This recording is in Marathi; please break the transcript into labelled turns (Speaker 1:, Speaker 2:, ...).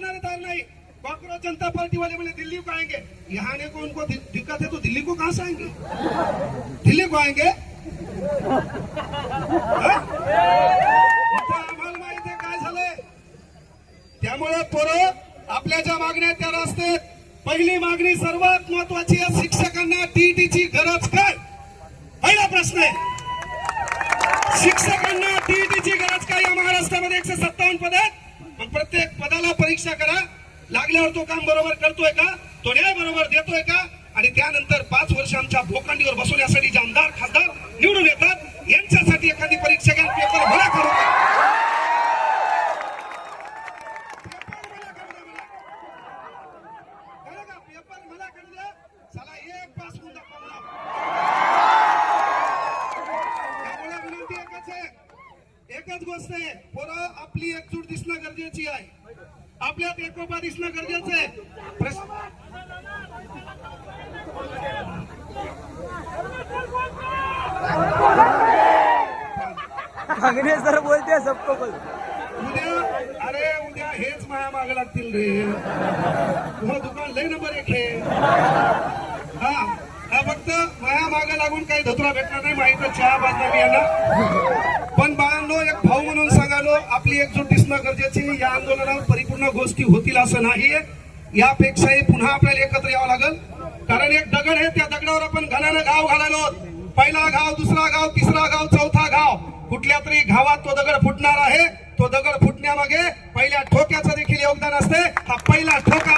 Speaker 1: होणार तयार नहीं। कांग्रेस जनता पार्टी वाले बोले दिल्ली को आएंगे, यहाँ ने को उनको दिक्कत है तो दिल्ली को कहां से आएंगे? दिल्ली को आएंगे आम्हाला माहिती आहे काय झालंय। त्यामुळे पोरं आपल्या ज्या मागण्या त्या असतात। पहिली मागणी सर्वात महत्वाची आहे, शिक्षकांना टीईटीची गरज काय? पहिला प्रश्न आहे, शिक्षकांना टीईटीची गरज काय? या महाराष्ट्रामध्ये 157 पद आहेत, मग प्रत्येक पदाला परीक्षा करा, लागल्यावर तो काम बरोबर करतोय का, तो न्याय बरोबर देतोय का, आणि त्यानंतर 5 वर्ष आमच्या भोकांडीवर बसवण्यासाठी जे आमदार खासदार निवडून येतात यांच्यासाठी एखादी परीक्षा घ्या, पेपर भरा करू पेपर मला करू द्या, चला एक पास होऊन दाखवा मला। त्यामुळे विनंती एकच आहे, एकच गोष्ट आहे, पोरं आपली एकजूट दिसणं गरजेची आहे, आपल्यात एकोपा दिसणं गरजेचं आहे।
Speaker 2: कांग्रेस सर बोलते हैं सबको बोल।
Speaker 1: उद्या अरे उद्या हेच माया मागे लागतील रे, तुझं दुकान लय नंबर 1 आहे। हा फक्त माया मागे लागून काही धतुरा भेटणार नाही, माहिती चहा बांधणार मी यांना। पण बाळांनो, एक भाऊ म्हणून सांगालो, आपली एकजूट दिसणं गरजेची। या आंदोलनावर परिपूर्ण गोष्टी होतील असं नाहीये, यापेक्षाही पुन्हा आपल्याला एकत्र यावं लागेल, कारण एक दगड आहे, त्या दगडावर आपण घालानं गाव घालायलो। पहिला गाव, दुसरा गाव, तिसरा गाव, चौथा गाव, कुठल्या तरी गावात तो दगड फुटणार आहे। तो दगड फुटण्यामागे पहिल्या ठोक्याचं देखील योगदान असते। हा पहिला ठोका